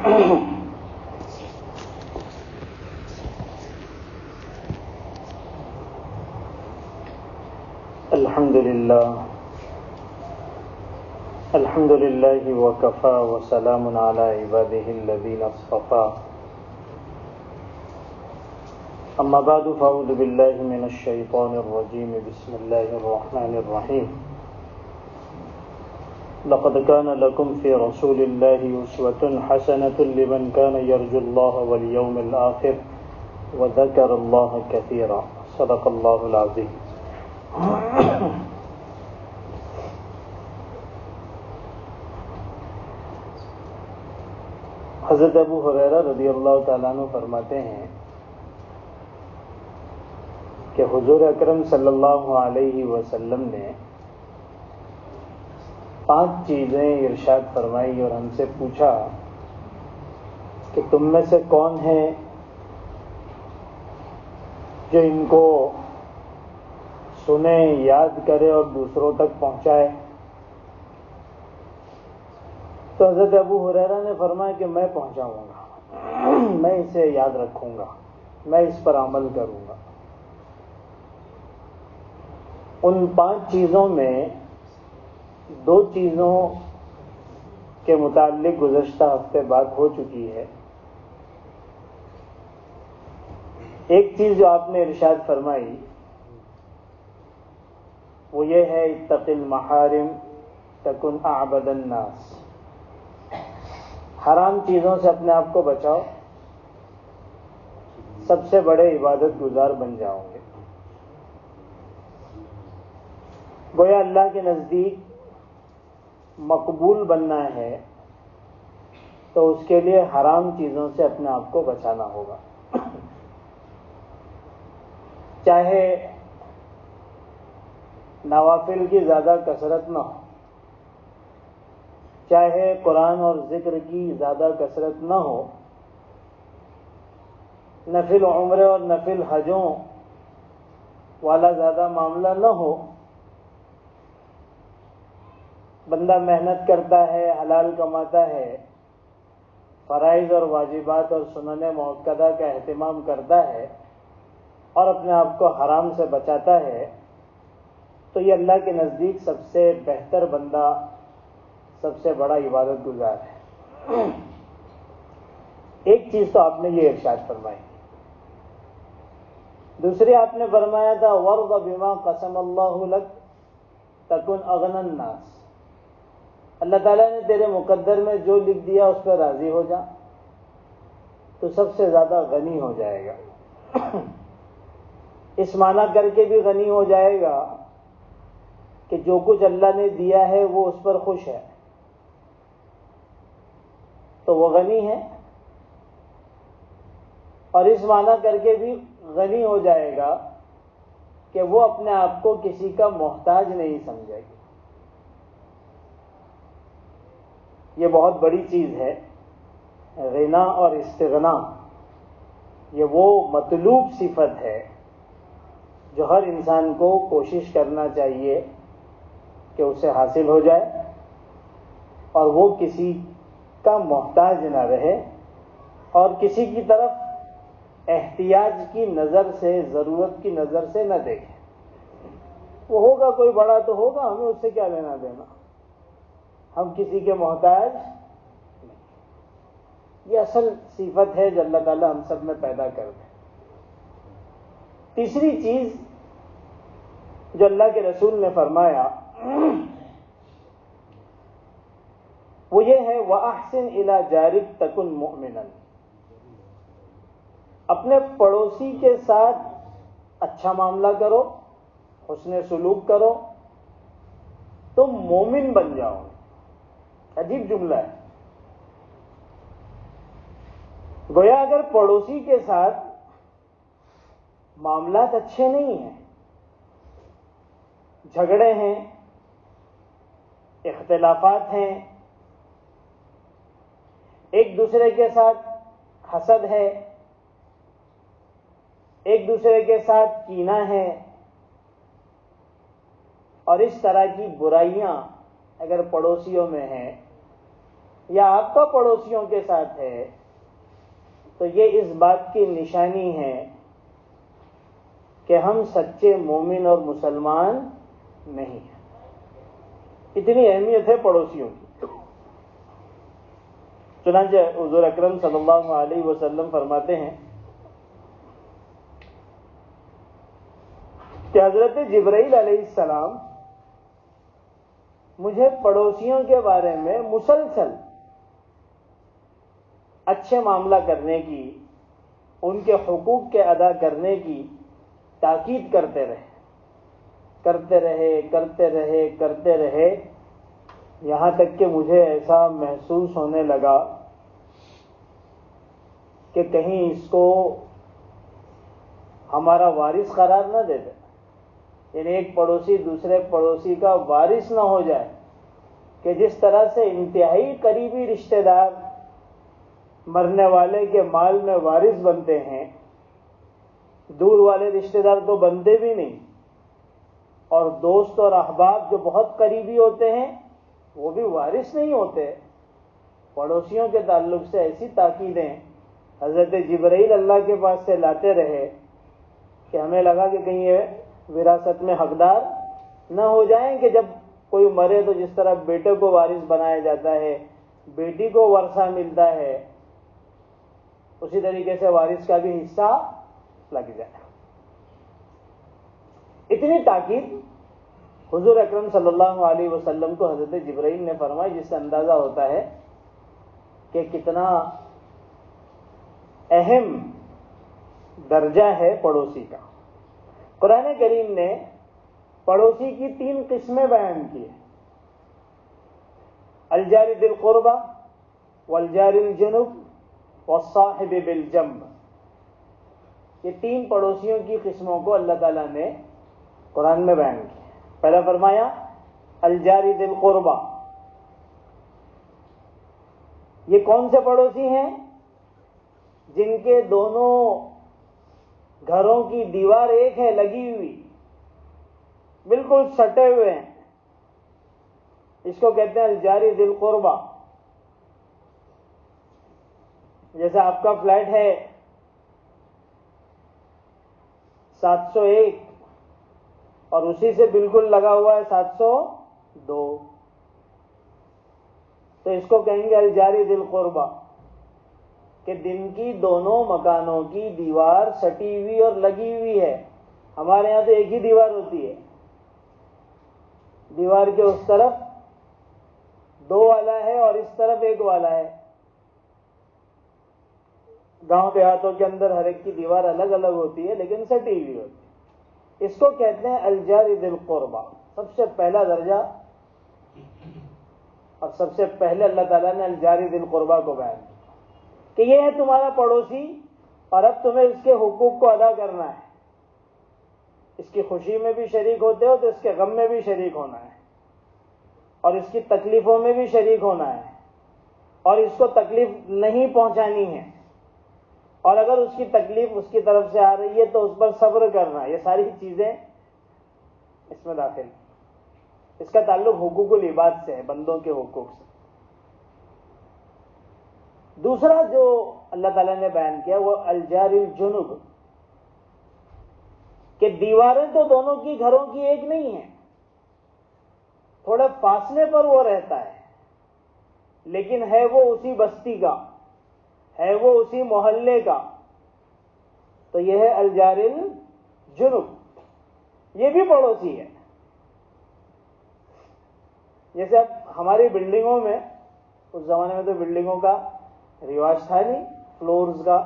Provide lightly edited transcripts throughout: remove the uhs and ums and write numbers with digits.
الحمد للہ وکفى وسلام علی عباده الذین اصطفى اما بعد فاعوذ باللہ من الشیطان الرجیم بسم اللہ الرحمن الرحیم لقد كان لكم في رسول الله أسوة حسنة لمن كان يرجو الله واليوم الآخر وذكر الله كثيرا صدق الله العظيم. حضرت ابو ہریرہ رضی اللہ تعالیٰ عنہ فرماتے ہیں کہ حضور اکرم صلی اللہ علیہ وسلم نے 5 چیزیں ارشاد فرمائی اور ہم سے پوچھا کہ تم میں سے کون ہے جو ان کو سنے، یاد کرے اور دوسروں تک پہنچائے؟ تو حضرت ابو ہریرہ نے فرمایا کہ میں پہنچاؤں گا، میں اسے یاد رکھوں گا، میں اس پر عمل کروں گا. ان 5 چیزوں میں 2 چیزوں کے متعلق گزشتہ ہفتے بات ہو چکی ہے. ایک چیز جو آپ نے ارشاد فرمائی وہ یہ ہے اتق المحارم تکن اعبد الناس. حرام چیزوں سے اپنے آپ کو بچاؤ، سب سے بڑے عبادت گزار بن جاؤ گے. گویا اللہ کے نزدیک مقبول بننا ہے تو اس کے لیے حرام چیزوں سے اپنے آپ کو بچانا ہوگا. چاہے نوافل کی زیادہ کثرت نہ ہو، چاہے قرآن اور ذکر کی زیادہ کثرت نہ ہو، نفل عمرے اور نفل حجوں والا زیادہ معاملہ نہ ہو، بندہ محنت کرتا ہے، حلال کماتا ہے، فرائض اور واجبات اور سنن مؤکدہ کا اہتمام کرتا ہے اور اپنے آپ کو حرام سے بچاتا ہے، تو یہ اللہ کے نزدیک سب سے بہتر بندہ، سب سے بڑا عبادت گزار ہے. ایک چیز تو آپ نے یہ ارشاد فرمائی. دوسری آپ نے فرمایا تھا وَرْضَ بِمَا قَسَمَ اللَّهُ لَكَ تَكُنْ أَغْنَى النَّاسِ. اللہ تعالیٰ نے تیرے مقدر میں جو لکھ دیا اس پہ راضی ہو جا تو سب سے زیادہ غنی ہو جائے گا. اس معنی کر کے بھی غنی ہو جائے گا کہ جو کچھ اللہ نے دیا ہے وہ اس پر خوش ہے تو وہ غنی ہے، اور اس معنی کر کے بھی غنی ہو جائے گا کہ وہ اپنے آپ کو کسی کا محتاج نہیں سمجھے گا. یہ بہت بڑی چیز ہے. غنا اور استغنا یہ وہ مطلوب صفت ہے جو ہر انسان کو کوشش کرنا چاہیے کہ اسے حاصل ہو جائے اور وہ کسی کا محتاج نہ رہے اور کسی کی طرف احتیاج کی نظر سے، ضرورت کی نظر سے نہ دیکھے. وہ ہوگا کوئی بڑا تو ہوگا، ہمیں اس سے کیا لینا دینا، ہم کسی کے محتاج نہیں. یہ اصل صفت ہے جو اللہ تعالیٰ ہم سب میں پیدا کر دے. تیسری چیز جو اللہ کے رسول نے فرمایا وہ یہ ہے وَأَحْسِنْ إِلَى جَارِكَ تَكُنْ مُؤْمِنًا. اپنے پڑوسی کے ساتھ اچھا معاملہ کرو، حسن سلوک کرو، تم مومن بن جاؤ. عجیب جملہ ہے. گویا اگر پڑوسی کے ساتھ معاملات اچھے نہیں ہیں، جھگڑے ہیں، اختلافات ہیں، ایک دوسرے کے ساتھ حسد ہے، ایک دوسرے کے ساتھ کینہ ہے، اور اس طرح کی برائیاں اگر پڑوسیوں میں ہیں یا آپ کا پڑوسیوں کے ساتھ ہے تو یہ اس بات کی نشانی ہے کہ ہم سچے مومن اور مسلمان نہیں ہیں. اتنی اہمیت ہے پڑوسیوں کی. چنانچہ حضور اکرم صلی اللہ علیہ وسلم فرماتے ہیں کہ حضرت جبرائیل علیہ السلام مجھے پڑوسیوں کے بارے میں مسلسل اچھے معاملہ کرنے کی، ان کے حقوق کے ادا کرنے کی تاکید کرتے رہے، یہاں تک کہ مجھے ایسا محسوس ہونے لگا کہ کہیں اس کو ہمارا وارث قرار نہ دے دے. یعنی ایک پڑوسی دوسرے پڑوسی کا وارث نہ ہو جائے، کہ جس طرح سے انتہائی قریبی رشتہ دار مرنے والے کے مال میں وارث بنتے ہیں، دور والے رشتہ دار تو بنتے بھی نہیں، اور دوست اور احباب جو بہت قریبی ہوتے ہیں وہ بھی وارث نہیں ہوتے. پڑوسیوں کے تعلق سے ایسی تاکیدیں حضرت جبرائیل اللہ کے پاس سے لاتے رہے کہ ہمیں لگا کہ کہیں یہ وراثت میں حقدار نہ ہو جائیں، کہ جب کوئی مرے تو جس طرح بیٹے کو وارث بنایا جاتا ہے، بیٹی کو ورثہ ملتا ہے، اسی طریقے سے وارث کا بھی حصہ لگ جائے. اتنی تاکید حضور اکرم صلی اللہ علیہ وسلم کو حضرت جبرائیل نے فرمائی، جس سے اندازہ ہوتا ہے کہ کتنا اہم درجہ ہے پڑوسی کا. قرآن کریم نے پڑوسی کی 3 قسمیں بیان کی ہیں: الجار ذی القربہ والجار الجنب والصاحب بالجنب. یہ 3 پڑوسیوں کی قسموں کو اللہ تعالیٰ نے قرآن میں بیان کیا. پہلا فرمایا الجار ذی القربہ. یہ کون سے پڑوسی ہیں؟ جن کے دونوں گھروں کی دیوار ایک ہے، لگی ہوئی، بالکل سٹے ہوئے ہیں. اس کو کہتے ہیں الجار ذی القربہ. جیسے آپ کا فلیٹ ہے 701 اور اسی سے بالکل لگا ہوا ہے 702، تو اس کو کہیں گے الجار ذی القربہ، کہ دن کی دونوں مکانوں کی دیوار سٹی ہوئی اور لگی ہوئی ہے. ہمارے یہاں تو ایک ہی دیوار ہوتی ہے، دیوار کے اس طرف 2 والا ہے اور اس طرف 1 والا ہے. گاؤں دیہاتوں کے اندر ہر ایک کی دیوار الگ الگ ہوتی ہے لیکن سٹی ہوئی ہوتی ہے. اس کو کہتے ہیں الجار ذی القربہ. سب سے پہلا درجہ اور سب سے پہلے اللہ تعالیٰ نے الجار ذی القربہ کو بیان کیا کہ یہ ہے تمہارا پڑوسی، اور اب تمہیں اس کے حقوق کو ادا کرنا ہے. اس کی خوشی میں بھی شریک ہوتے ہو تو اس کے غم میں بھی شریک ہونا ہے، اور اس کی تکلیفوں میں بھی شریک ہونا ہے، اور اس کو تکلیف نہیں پہنچانی ہے، اور اگر اس کی تکلیف اس کی طرف سے آ رہی ہے تو اس پر صبر کرنا ہے. یہ ساری چیزیں اس میں داخل. اس کا تعلق حقوق العباد سے ہے، بندوں کے حقوق سے. دوسرا جو اللہ تعالیٰ نے بیان کیا وہ الجار الجنب، کہ دیواریں تو دونوں کی گھروں کی ایک نہیں ہیں، تھوڑے فاصلے پر وہ رہتا ہے، لیکن ہے وہ اسی بستی کا، ہے وہ اسی محلے کا. تو یہ ہے الجار الجنب. یہ بھی پڑوسی ہے. جیسے اب ہماری بلڈنگوں میں، اس زمانے میں تو بلڈنگوں کا رواج تھا نہیں فلورز کا،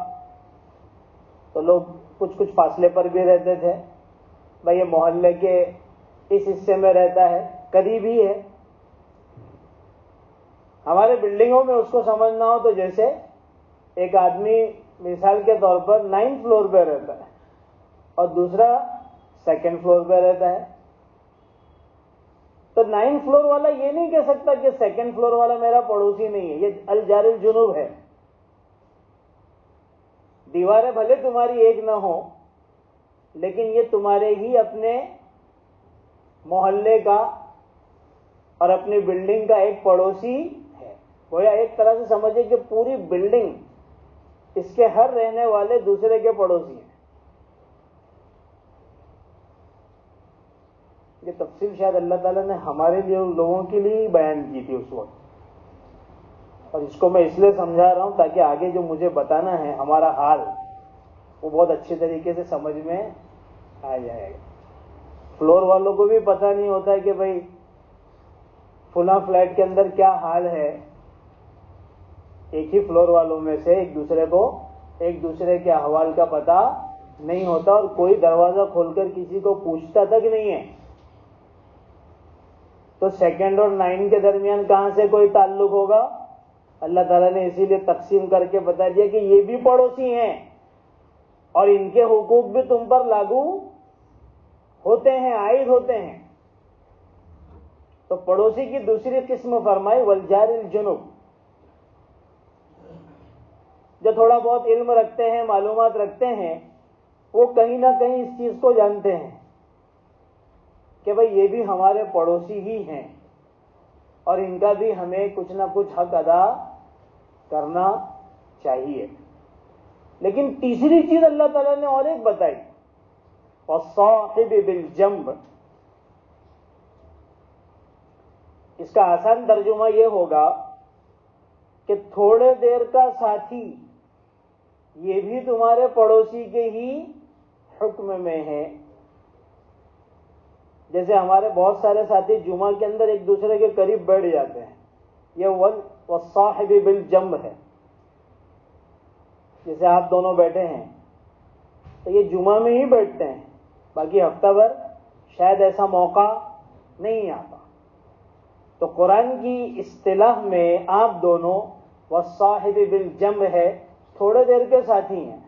تو لوگ کچھ فاصلے پر بھی رہتے تھے. بھائی یہ محلے کے اس حصے میں رہتا ہے، قریب ہی ہے. ہمارے بلڈنگوں میں اس کو سمجھنا ہو تو جیسے ایک آدمی مثال کے طور پر 9th فلور پہ رہتا ہے اور دوسرا 2nd فلور پہ رہتا ہے، تو 9th فلور والا یہ نہیں کہہ سکتا کہ 2nd فلور والا میرا پڑوسی نہیں ہے. یہ الجار الجنوب ہے. دیواریں بھلے تمہاری ایک نہ ہو، لیکن یہ تمہارے ہی اپنے محلے کا اور اپنی بلڈنگ کا ایک پڑوسی ہے. گویا ایک طرح سے سمجھے کہ پوری بلڈنگ، اس کے ہر رہنے والے دوسرے کے پڑوسی ہیں. یہ تفصیل شاید اللہ تعالیٰ نے ہمارے لیے، ان لوگوں کے لیے ہی بیان کی تھی اس وقت، اور اس کو میں اس لیے سمجھا رہا ہوں تاکہ آگے جو مجھے بتانا ہے ہمارا حال، وہ بہت اچھے طریقے سے سمجھ میں آ جائے گا. فلور والوں کو بھی پتہ نہیں ہوتا ہے کہ بھئی فلاں فلیٹ کے اندر کیا حال ہے. ایک ہی فلور والوں میں سے ایک دوسرے کے احوال کا پتہ نہیں ہوتا، اور کوئی دروازہ کھول کر کسی کو پوچھتا تک نہیں ہے. تو سیکنڈ اور 9 کے درمیان کہاں سے کوئی تعلق ہوگا؟ اللہ تعالیٰ نے اسی لیے تقسیم کر کے بتا دیا کہ یہ بھی پڑوسی ہیں اور ان کے حقوق بھی تم پر لاگو ہوتے ہیں، عائد ہوتے ہیں. تو پڑوسی کی دوسری قسم فرمائی والجار الجنب، جو تھوڑا بہت علم رکھتے ہیں، معلومات رکھتے ہیں، وہ کہیں نہ کہیں اس چیز کو جانتے ہیں کہ بھئی یہ بھی ہمارے پڑوسی ہی ہیں اور ان کا بھی ہمیں کچھ نہ کچھ حق ادا کرنا چاہیے. لیکن تیسری چیز اللہ تعالیٰ نے اور ایک بتائی، وَالصَّاحِبِ بِالْجَنْبِ. اس کا آسان ترجمہ یہ ہوگا کہ تھوڑے دیر کا ساتھی یہ بھی تمہارے پڑوسی کے ہی حکم میں ہے. جیسے ہمارے بہت سارے ساتھی جمعہ کے اندر ایک دوسرے کے قریب بیٹھ جاتے ہیں، یہ والصاحب بالجنب ہے. جیسے آپ دونوں بیٹھے ہیں تو یہ جمعہ میں ہی بیٹھتے ہیں، باقی ہفتہ بھر شاید ایسا موقع نہیں آتا. تو قرآن کی اصطلاح میں آپ دونوں والصاحب بالجنب ہے، تھوڑے دیر کے ساتھی ہیں.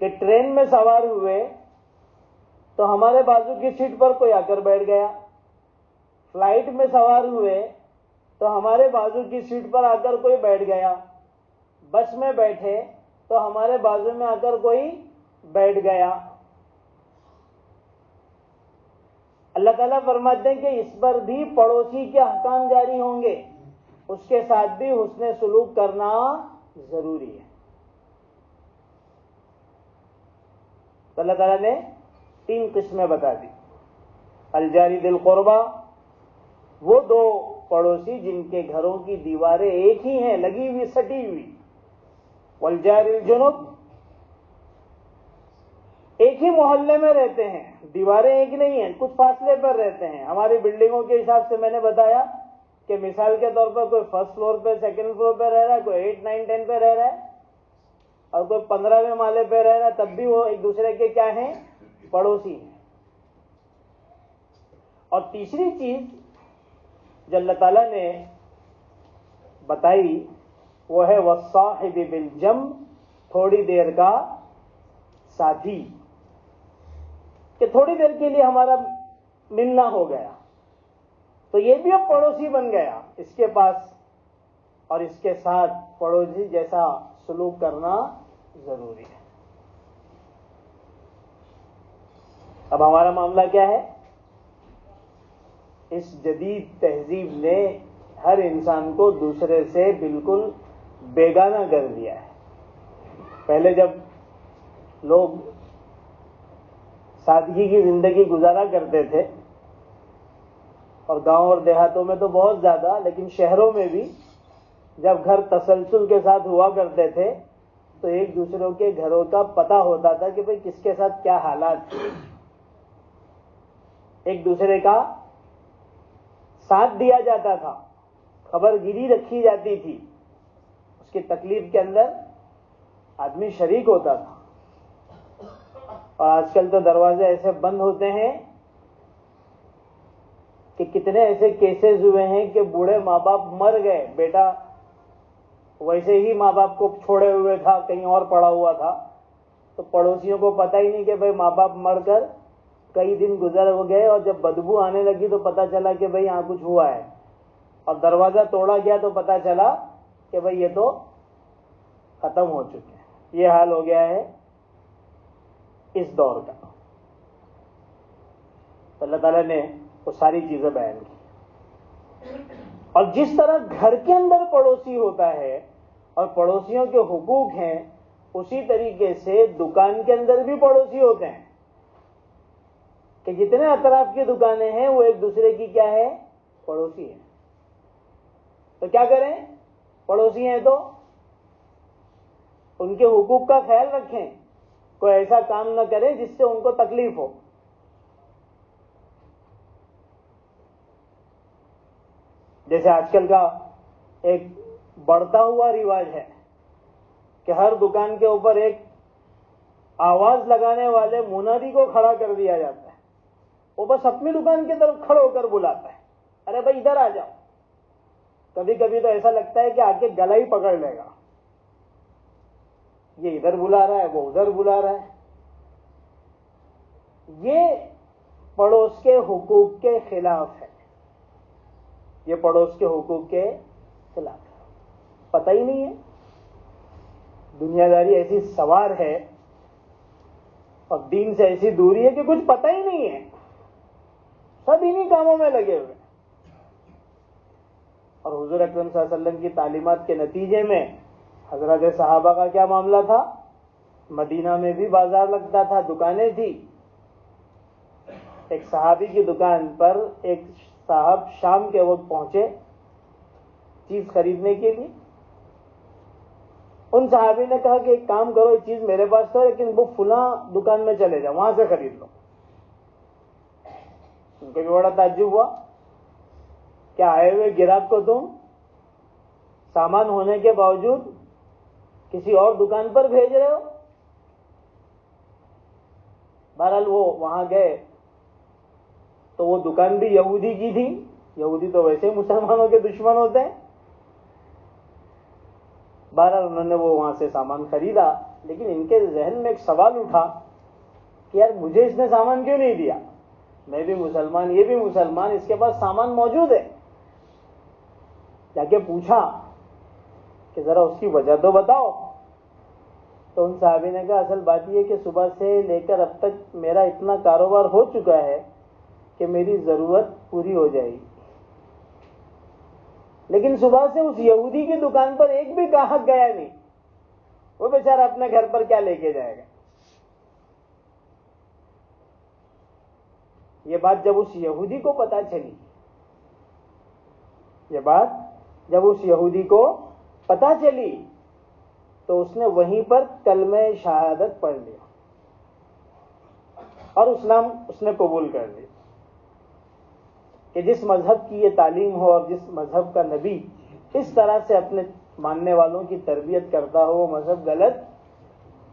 کہ ٹرین میں سوار ہوئے تو ہمارے بازو کی سیٹ پر کوئی آ کر بیٹھ گیا، فلائٹ میں سوار ہوئے تو ہمارے بازو کی سیٹ پر آ کر کوئی بیٹھ گیا، بس میں بیٹھے تو ہمارے بازو میں آ کر کوئی بیٹھ گیا. اللہ تعالیٰ فرماتے ہیں کہ اس پر بھی پڑوسی کے احکام جاری ہوں گے، اس کے ساتھ بھی حسن سلوک کرنا ضروری ہے. تو اللہ تعالیٰ نے 3 قسمیں بتا دی. الجاری ذی القربہ، وہ 2 پڑوسی جن کے گھروں کی دیواریں ایک ہی ہیں، لگی ہوئی، سٹی ہوئی. والجار الجنب، ایک ہی محلے میں رہتے ہیں، دیواریں ایک نہیں ہیں، کچھ فاصلے پر رہتے ہیں. ہماری بلڈنگوں کے حساب سے میں نے بتایا کہ مثال کے طور پر کوئی فرسٹ فلور پہ، سیکنڈ فلور پہ رہ رہا ہے، کوئی 8 9 10 پہ رہ رہا ہے، اور کوئی 15ویں مالے پہ رہ رہا ہے، تب بھی وہ ایک دوسرے کے کیا ہیں؟ پڑوسی ہیں. اور تیسری چیز جو اللہ تعالیٰ نے بتائی وہ ہے والصاحب بالجنب، تھوڑی دیر کا ساتھی. کہ تھوڑی دیر کے لیے ہمارا ملنا ہو گیا تو یہ بھی اب پڑوسی بن گیا، اس کے پاس اور اس کے ساتھ پڑوسی جیسا سلوک کرنا ضروری ہے. اب ہمارا معاملہ کیا ہے؟ اس جدید تہذیب نے ہر انسان کو دوسرے سے بالکل بیگانہ کر دیا ہے. پہلے جب لوگ سادگی کی زندگی گزارا کرتے تھے، اور گاؤں اور دیہاتوں میں تو بہت زیادہ، لیکن شہروں میں بھی جب گھر تسلسل کے ساتھ ہوا کرتے تھے تو ایک دوسروں کے گھروں کا پتہ ہوتا تھا کہ بھئی کس کے ساتھ کیا حالات ہیں. ایک دوسرے کا ساتھ دیا جاتا تھا، خبر گیری رکھی جاتی تھی، اس کی تکلیف کے اندر آدمی شریک ہوتا تھا. اور آج کل تو دروازے ایسے بند ہوتے ہیں کہ کتنے ایسے کیسز ہوئے ہیں کہ بوڑھے ماں باپ مر گئے، بیٹا ویسے ہی ماں باپ کو چھوڑے ہوئے تھا، کہیں اور پڑا ہوا تھا، تو پڑوسیوں کو پتہ ہی نہیں کہ بھئی ماں باپ مر کر کئی دن گزر ہو گئے، اور جب بدبو آنے لگی تو پتہ چلا کہ بھئی یہاں کچھ ہوا ہے، اور دروازہ توڑا گیا تو پتہ چلا کہ بھئی یہ تو ختم ہو چکے ہیں. یہ حال ہو گیا ہے اس دور کا. اللہ تعالیٰ نے وہ ساری چیزیں بیان کی. اور جس طرح گھر کے اندر پڑوسی ہوتا ہے اور پڑوسیوں کے حقوق ہیں، اسی طریقے سے دکان کے اندر بھی پڑوسی ہوتے ہیں کہ جتنے اطراف کی دکانیں ہیں وہ ایک دوسرے کی کیا ہے؟ پڑوسی ہیں. تو کیا کریں؟ پڑوسی ہیں تو ان کے حقوق کا خیال رکھیں، کوئی ایسا کام نہ کریں جس سے ان کو تکلیف ہو. جیسے آج کل کا ایک بڑھتا ہوا رواج ہے کہ ہر دکان کے اوپر ایک آواز لگانے والے منادی کو کھڑا کر دیا جاتا ہے. وہ بس اپنی دکان کی طرف کھڑے ہو کر بلاتا ہے، ارے بھائی ادھر آ جاؤ. کبھی کبھی تو ایسا لگتا ہے کہ آ کے گلا ہی پکڑ لے گا. یہ ادھر بلا رہا ہے، وہ ادھر بلا رہا ہے. یہ پڑوس کے حقوق کے خلاف ہے. یہ پڑوس کے حقوق کے خلاف ہے. پتہ ہی نہیں ہے، دنیا داری ایسی سوار ہے اور دین سے ایسی دوری ہے کہ کچھ پتہ ہی نہیں ہے، سب انہی کاموں میں لگے ہوئے. اور حضور اکرم صلی اللہ علیہ وسلم کی تعلیمات کے نتیجے میں حضرات صحابہ کا کیا معاملہ تھا؟ مدینہ میں بھی بازار لگتا تھا، دکانیں تھی. ایک صحابی کی دکان پر ایک صاحب شام کے وقت پہنچے چیز خریدنے کے لیے. ان صحابی نے کہا کہ ایک کام کرو، یہ چیز میرے پاس تو ہے لیکن وہ فلاں دکان میں چلے جاؤ، وہاں سے خرید لو. ان کو بھی بڑا تعجب ہوا، کیا آئے ہوئے گراہک کو تم سامان ہونے کے باوجود کسی اور دکان پر بھیج رہے ہو؟ بہرحال وہ وہاں گئے تو وہ دکان بھی یہودی کی تھی. یہودی تو ویسے ہی مسلمانوں کے دشمن ہوتے ہیں. بہرحال انہوں نے وہ وہاں سے سامان خریدا، لیکن ان کے ذہن میں ایک سوال اٹھا کہ یار مجھے اس نے سامان کیوں نہیں دیا؟ میں بھی مسلمان، یہ بھی مسلمان، اس کے پاس سامان موجود ہے. جا کے پوچھا کہ ذرا اس کی وجہ تو بتاؤ. تو ان صحابی نے کہا اصل بات یہ کہ صبح سے لے کر اب تک میرا اتنا کاروبار ہو چکا ہے کہ میری ضرورت پوری ہو جائے گی، لیکن صبح سے اس یہودی کی دکان پر ایک بھی گاہک گیا نہیں. وہ بیچارہ اپنے گھر پر کیا لے کے جائے گا؟ یہ بات جب اس یہودی کو پتا چلی، یہ بات جب اس یہودی کو پتا چلی تو اس نے وہیں پر کلمہ شہادت پڑھ لیا اور اسلام اس نے قبول کر لیا کہ جس مذہب کی یہ تعلیم ہو اور جس مذہب کا نبی اس طرح سے اپنے ماننے والوں کی تربیت کرتا ہو وہ مذہب غلط.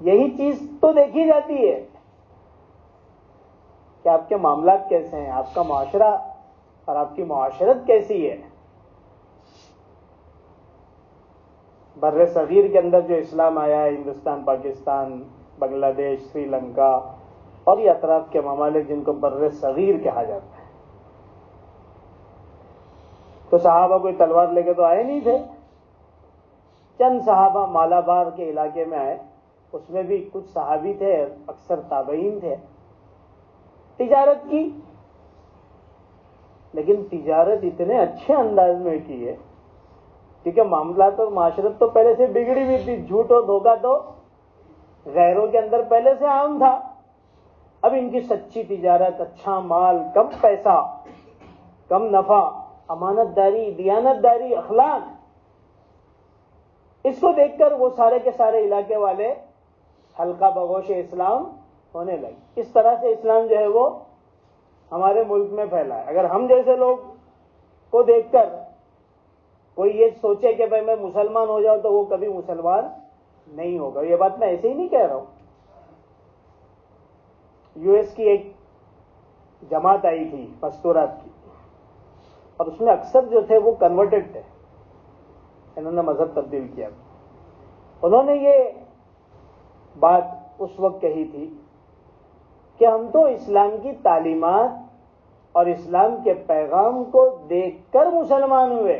یہی چیز تو دیکھی جاتی ہے کہ آپ کے معاملات کیسے ہیں، آپ کا معاشرہ اور آپ کی معاشرت کیسی ہے. بر صغیر کے اندر جو اسلام آیا ہے، ہندوستان، پاکستان، بنگلہ دیش، سری لنکا اور یہ اطراف کے ممالک جن کو بر صغیر کہا جاتا ہے، تو صحابہ کوئی تلوار لے کے تو آئے نہیں تھے. چند صحابہ مالابار کے علاقے میں آئے، اس میں بھی کچھ صحابی تھے، اکثر تابعین تھے. تجارت کی، لیکن تجارت اتنے اچھے انداز میں کی ہے کیونکہ معاملات اور معاشرت تو پہلے سے بگڑی ہوئی تھی. جھوٹ اور دھوکہ تو غیروں کے اندر پہلے سے عام تھا. اب ان کی سچی تجارت، اچھا مال، کم پیسہ، کم نفع، امانت داری، دیانت داری، اخلاق، اس کو دیکھ کر وہ سارے کے سارے علاقے والے حلقہ بغوش اسلام ہونے لگے. اس طرح سے اسلام جو ہے وہ ہمارے ملک میں پھیلا ہے. اگر ہم جیسے لوگ کو دیکھ کر کوئی یہ سوچے کہ بھائی میں مسلمان ہو جاؤں تو وہ کبھی مسلمان نہیں ہوگا. یہ بات میں ایسے ہی نہیں کہہ رہا ہوں. یو ایس کی ایک جماعت آئی تھی مستورات کی، اور اس میں اکثر جو تھے وہ کنورٹڈ تھے، انہوں نے مذہب تبدیل کیا. انہوں نے یہ بات اس وقت کہی تھی کہ ہم تو اسلام کی تعلیمات اور اسلام کے پیغام کو دیکھ کر مسلمان ہوئے.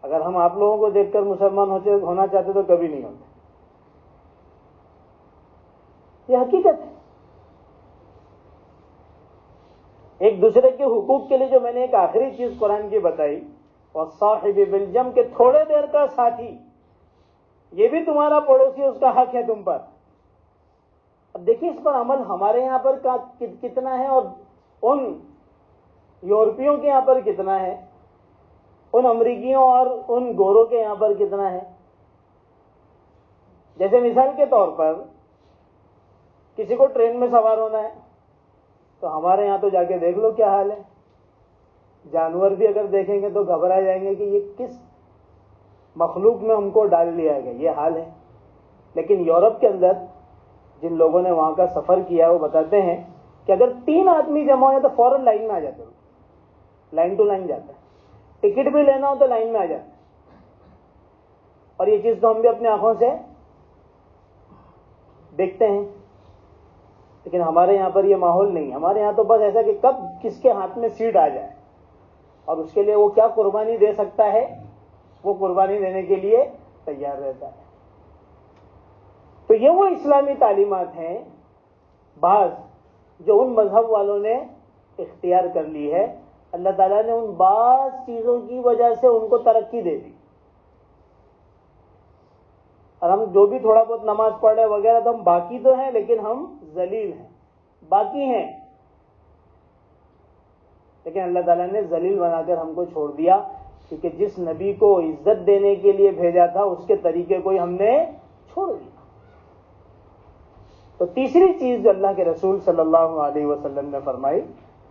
اگر ہم آپ لوگوں کو دیکھ کر مسلمان ہونا چاہتے تو کبھی نہیں ہوتے. یہ حقیقت ہے. ایک دوسرے کے حقوق کے لیے جو میں نے ایک آخری چیز قرآن کی بتائی، والصاحب بالجنب، کہ تھوڑے دیر کا ساتھی یہ بھی تمہارا پڑوسی، اس کا حق ہے تم پر. اب دیکھیے اس پر عمل ہمارے یہاں پر کتنا ہے اور ان یورپیوں کے یہاں پر کتنا ہے، ان امریکیوں اور ان گوروں کے یہاں پر کتنا ہے. جیسے مثال کے طور پر کسی کو ٹرین میں سوار ہونا ہے تو ہمارے یہاں تو جا کے دیکھ لو کیا حال ہے. جانور بھی اگر دیکھیں گے تو گھبرا جائیں گے کہ یہ کس مخلوق میں ہم کو ڈال لیا گیا، یہ حال ہے. لیکن یورپ کے اندر جن لوگوں نے وہاں کا سفر کیا وہ بتاتے ہیں کہ اگر 3 آدمی جمع ہو جائے تو فوراً لائن میں آ جاتے ہیں، لائن ٹو لائن جاتا ہے. ٹکٹ بھی لینا ہو تو لائن میں آ جاتا ہے. اور یہ چیز تو ہم بھی اپنی آنکھوں سے دیکھتے ہیں. لیکن ہمارے یہاں پر یہ ماحول نہیں. ہمارے یہاں تو بس ایسا کہ کب کس کے ہاتھ میں سیٹ آ جائے اور اس کے لیے وہ کیا قربانی دے سکتا ہے وہ قربانی دینے کے لیے تیار رہتا ہے. تو یہ وہ اسلامی تعلیمات ہیں بعض جو ان مذہب والوں نے اختیار کر لی ہے. اللہ تعالیٰ نے ان بعض چیزوں کی وجہ سے ان کو ترقی دے دی. اور ہم جو بھی تھوڑا بہت نماز پڑھ رہے وغیرہ تو ہم باقی تو ہیں لیکن ہم ذلیل ہیں، باقی ہیں. لیکن اللہ تعالیٰ نے ذلیل بنا کر ہم کو چھوڑ دیا کیونکہ جس نبی کو عزت دینے کے لیے بھیجا تھا اس کے طریقے کو ہی ہم نے چھوڑ دیا. تو تیسری چیز جو اللہ کے رسول صلی اللہ علیہ وسلم نے فرمائی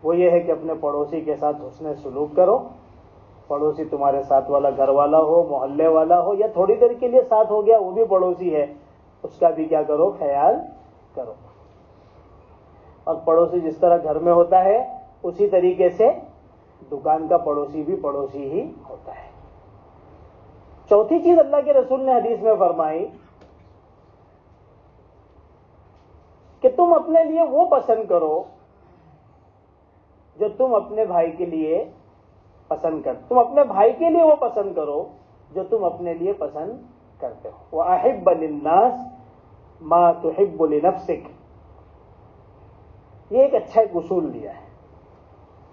وہ یہ ہے کہ اپنے پڑوسی کے ساتھ حسن سلوک کرو. پڑوسی تمہارے ساتھ والا گھر والا ہو، محلے والا ہو، یا تھوڑی دیر کے لیے ساتھ ہو گیا وہ بھی پڑوسی ہے، اس کا بھی کیا کرو، خیال کرو. اور پڑوسی جس طرح گھر میں ہوتا ہے اسی طریقے سے دکان کا پڑوسی بھی پڑوسی ہی ہوتا ہے. چوتھی چیز اللہ کے رسول نے حدیث میں فرمائی کہ تم اپنے لیے وہ پسند کرو جو تم اپنے بھائی کے لیے پسند کرتے. تم اپنے بھائی کے لیے وہ پسند کرو جو تم اپنے لیے پسند کرتے ہو. وَأَحِبَّ لِلنَّاسِ مَا تُحِبُّ لِنَفْسِكَ. یہ ایک اچھا ایک اصول دیا ہے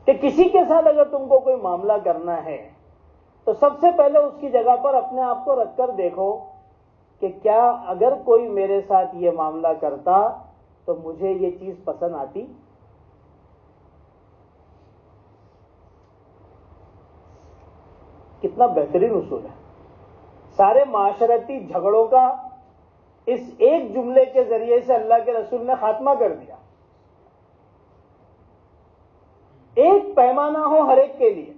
کہ کسی کے ساتھ اگر تم کو کوئی معاملہ کرنا ہے تو سب سے پہلے اس کی جگہ پر اپنے آپ کو رکھ کر دیکھو کہ کیا اگر کوئی میرے ساتھ یہ معاملہ کرتا تو مجھے یہ چیز پسند آتی. کتنا بہترین اصول ہے. سارے معاشرتی جھگڑوں کا اس ایک جملے کے ذریعے سے اللہ کے رسول نے خاتمہ کر دیا. ایک پیمانہ ہو ہر ایک کے لیے.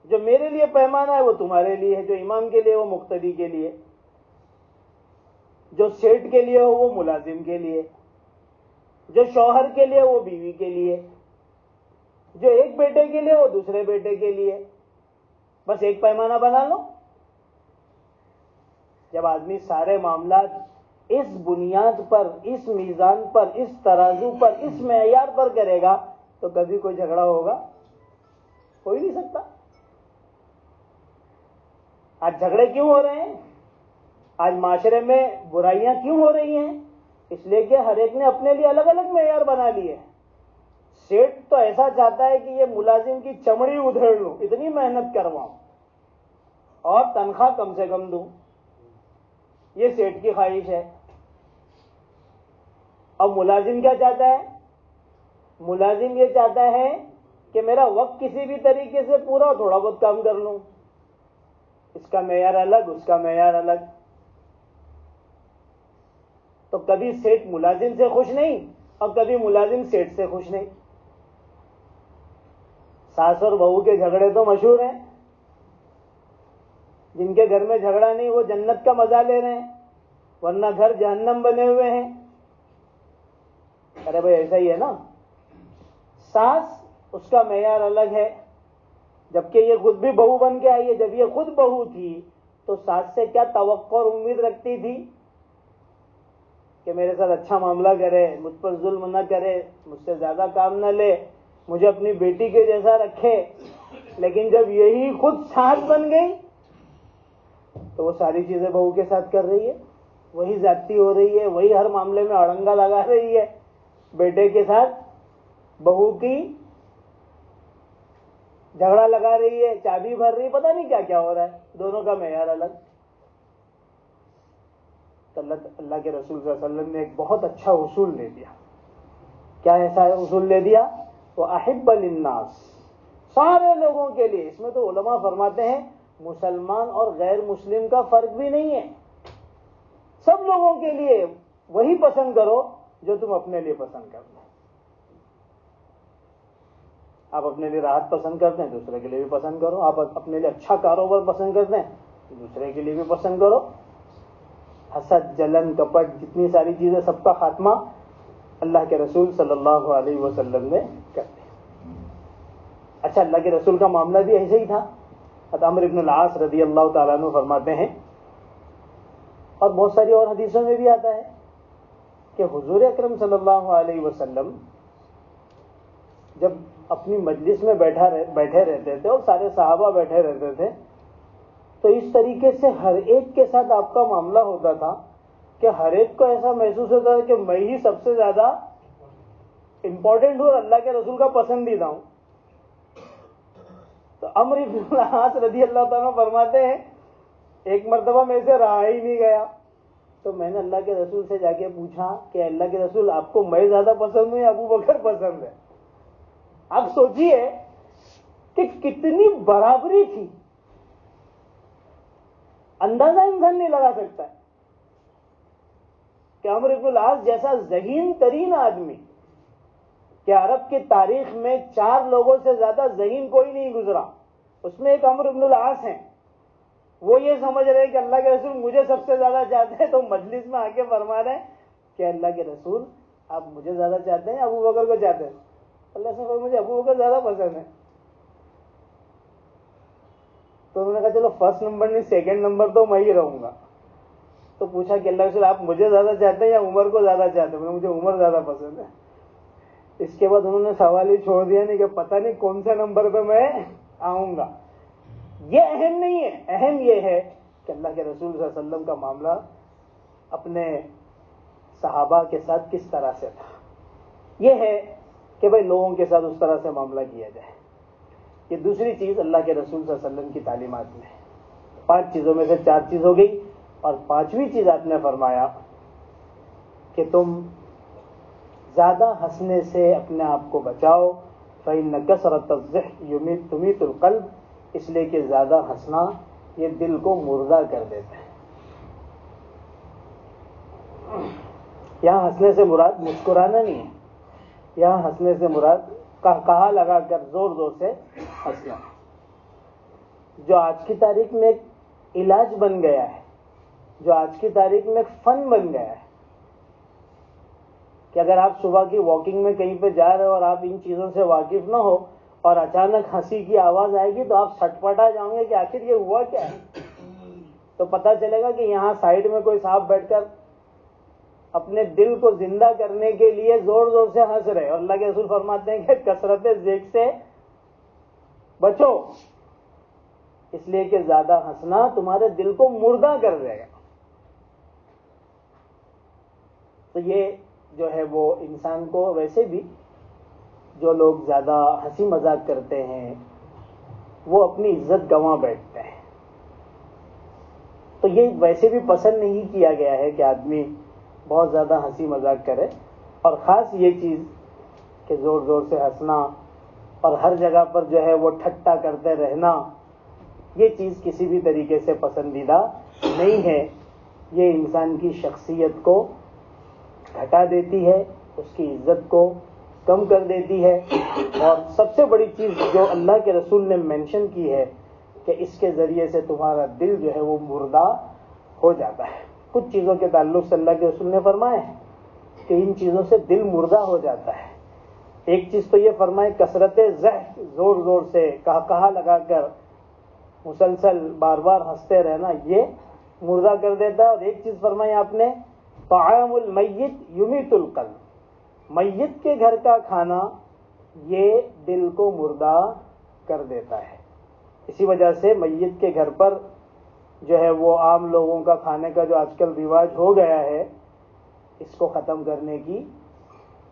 جو میرے لیے پیمانہ ہے وہ تمہارے لیے ہے، جو امام کے لیے وہ مقتدی کے لیے، جو سیٹ کے لیے ہو وہ ملازم کے لیے، جو شوہر کے لیے وہ بیوی کے لیے، جو ایک بیٹے کے لیے وہ دوسرے بیٹے کے لیے. بس ایک پیمانہ بنا لو. جب آدمی سارے معاملات اس بنیاد پر، اس میزان پر، اس ترازو پر، اس معیار پر کرے گا تو کبھی کوئی جھگڑا ہوگا؟ ہو ہی نہیں سکتا. آج جھگڑے کیوں ہو رہے ہیں؟ آج معاشرے میں برائیاں کیوں ہو رہی ہیں؟ اس لیے کہ ہر ایک نے اپنے لیے الگ الگ معیار بنا لیے. سیٹ تو ایسا چاہتا ہے کہ یہ ملازم کی چمڑی ادھیڑ لوں، اتنی محنت کرواؤں اور تنخواہ کم سے کم دوں. یہ سیٹ کی خواہش ہے. اب ملازم کیا چاہتا ہے؟ ملازم یہ چاہتا ہے کہ میرا وقت کسی بھی طریقے سے پورا، تھوڑا بہت کام کر لوں. اس کا معیار الگ، اس کا معیار الگ. تو کبھی سیٹ ملازم سے خوش نہیں اور کبھی ملازم سیٹ سے خوش نہیں. ساس اور بہو کے جھگڑے تو مشہور ہیں. جن کے گھر میں جھگڑا نہیں وہ جنت کا مزہ لے رہے ہیں، ورنہ گھر جہنم بنے ہوئے ہیں. ارے بھائی ایسا ہی ہے نا. ساس اس کا معیار الگ ہے، جبکہ یہ خود بھی بہو بن کے آئی ہے. جب یہ خود بہو تھی تو ساس سے کیا توقع اور امید رکھتی تھی کہ میرے ساتھ اچھا معاملہ کرے، مجھ پر ظلم نہ کرے، مجھ سے زیادہ کام نہ لے، مجھے اپنی بیٹی کے جیسا رکھے. لیکن جب یہی خود ساس بن گئی تو وہ ساری چیزیں بہو کے ساتھ کر رہی ہے، وہی زیادتی ہو رہی ہے، وہی ہر معاملے میں اڑنگا لگا رہی ہے بیٹے کے ساتھ. بہو کی جھگڑا لگا رہی ہے، چابی بھر رہی ہے، پتہ نہیں کیا کیا ہو رہا ہے، دونوں کا معیار الگ. تو اللہ کے رسول صلی اللہ علیہ وسلم نے ایک بہت اچھا اصول دے دیا. کیا ایسا اصول دے دیا؟ وَأَحِبَّ لِلنَّاسِ، سارے لوگوں کے لیے. اس میں تو علماء فرماتے ہیں مسلمان اور غیر مسلم کا فرق بھی نہیں ہے، سب لوگوں کے لیے وہی پسند کرو جو تم اپنے لیے پسند کرتے ہو. آپ اپنے لیے راحت پسند کرتے ہیں، دوسرے کے لیے بھی پسند کرو. آپ اپنے لیے اچھا کاروبار پسند کرتے ہیں، دوسرے کے لیے بھی پسند کرو. حسد، جلن، کپٹ، جتنی ساری چیزیں، سب کا خاتمہ اللہ کے رسول صلی اللہ علیہ وسلم نے کر دیا. اچھا، اللہ کے رسول کا معاملہ بھی ایسے ہی تھا. عمرو بن العاص رضی اللہ تعالیٰ عنہ فرماتے ہیں، اور بہت ساری اور حدیثوں میں بھی آتا ہے کہ حضور اکرم صلی اللہ علیہ وسلم جب اپنی مجلس میں بیٹھے رہتے تھے اور سارے صحابہ بیٹھے رہتے تھے، تو اس طریقے سے ہر ایک کے ساتھ آپ کا معاملہ ہوتا تھا کہ ہر ایک کو ایسا محسوس ہوتا تھا کہ میں ہی سب سے زیادہ امپورٹنٹ ہوں اور اللہ کے رسول کا پسندیدہ ہوں. تو عمرو بن العاص رضی اللہ تعالیٰ فرماتے ہیں، ایک مرتبہ میں سے رہا ہی نہیں گیا، تو میں نے اللہ کے رسول سے جا کے پوچھا کہ اللہ کے رسول، آپ کو میں زیادہ پسند ہوں یا ابو بکر پسند ہے؟ آپ سوچئے کہ کتنی برابری تھی، اندازہ انسان نہیں لگا سکتا ہے کہ عمرو بن العاص جیسا ذہین ترین آدمی، کہ عرب کی تاریخ میں 4 لوگوں سے زیادہ ذہین کوئی نہیں گزرا، اس میں ایک عمرو بن العاص ہیں. وہ یہ سمجھ رہے کہ اللہ کے رسول مجھے سب سے زیادہ چاہتے ہیں، تو مجلس میں آ کے فرما رہے ہیں کہ اللہ کے رسول آپ مجھے زیادہ چاہتے ہیں، ابو بکر کو چاہتے ہیں؟ اللہ سے مجھے ابو بکر زیادہ پسند ہے. تو انہوں نے کہا چلو فرسٹ نمبر نہیں، سیکنڈ نمبر تو میں ہی رہوں گا. تو پوچھا کہ اللہ کے رسول آپ مجھے زیادہ چاہتے ہیں یا عمر کو زیادہ چاہتے ہیں؟ مجھے عمر زیادہ پسند ہے. اس کے بعد انہوں نے سوال ہی چھوڑ دیا، نہیں کہ پتہ نہیں کون سے نمبر پہ میں آؤں گا. یہ اہم نہیں ہے، اہم یہ ہے کہ اللہ کے رسول صلی اللہ علیہ وسلم کا معاملہ اپنے صحابہ کے ساتھ کس طرح سے تھا. یہ ہے کہ بھائی لوگوں کے ساتھ اس طرح سے معاملہ کیا جائے. یہ دوسری چیز اللہ کے رسول صلی اللہ علیہ وسلم کی تعلیمات میں. 5 چیزوں میں سے 4 چیز ہو گئی، اور 5ویں چیز آپ نے فرمایا کہ تم زیادہ ہنسنے سے اپنے آپ کو بچاؤ. فَإِنَّ كَثْرَةَ الضِّحْكِ تُمِيتُ الْقَلْبَ، اس لیے کہ زیادہ ہنسنا یہ دل کو مردہ کر دیتا ہے. یہاں ہنسنے سے مراد مسکرانا نہیں ہے، یہاں ہنسنے سے مراد کہا لگا کر زور زور سے ہنسنا، جو آج کی تاریخ میں ایک علاج بن گیا ہے، جو آج کی تاریخ میں ایک فن بن گیا ہے. کہ اگر آپ صبح کی واکنگ میں کہیں پہ جا رہے ہو اور آپ ان چیزوں سے واقف نہ ہو اور اچانک ہنسی کی آواز آئے گی تو آپ سٹپٹا جاؤں گے کہ آخر یہ ہوا کیا ہے. تو پتہ چلے گا کہ یہاں سائڈ میں کوئی صاحب بیٹھ کر اپنے دل کو زندہ کرنے کے لیے زور زور سے ہنس رہے. اور اللہ کے رسول فرماتے ہیں کہ کثرت ذکر سے بچو، اس لیے کہ زیادہ ہنسنا تمہارے دل کو مردہ کر دے گا. تو یہ جو ہے وہ انسان کو، ویسے بھی جو لوگ زیادہ ہنسی مذاق کرتے ہیں وہ اپنی عزت گنوا بیٹھتے ہیں. تو یہ ویسے بھی پسند نہیں کیا گیا ہے کہ آدمی بہت زیادہ ہنسی مذاق کرے، اور خاص یہ چیز کہ زور زور سے ہنسنا اور ہر جگہ پر جو ہے وہ ٹھٹا کرتے رہنا، یہ چیز کسی بھی طریقے سے پسندیدہ نہیں ہے. یہ انسان کی شخصیت کو گھٹا دیتی ہے، اس کی عزت کو کم کر دیتی ہے. اور سب سے بڑی چیز جو اللہ کے رسول نے مینشن کی ہے کہ اس کے ذریعے سے تمہارا دل جو ہے وہ مردہ ہو جاتا ہے. کچھ چیزوں کے تعلق سے اللہ کے رسول نے فرمایا ہے کہ ان چیزوں سے دل مردہ ہو جاتا ہے. ایک چیز تو یہ فرمائے کثرت ضحک، زور زور سے کہا لگا کر مسلسل بار بار ہنستے رہنا، یہ مردہ کر دیتا ہے. اور ایک چیز فرمائی آپ نے، طعام المیت یمیت القلب، میت کے گھر کا کھانا یہ دل کو مردہ کر دیتا ہے. اسی وجہ سے میت کے گھر پر جو ہے وہ عام لوگوں کا کھانے کا جو آج کل رواج ہو گیا ہے، اس کو ختم کرنے کی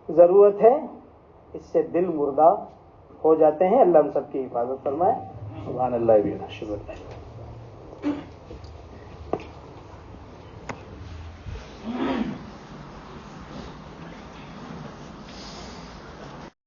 ضرورت ہے. اس سے دل مردہ ہو جاتے ہیں. اللہ ہم سب کی حفاظت فرمائے. سبحان اللہ.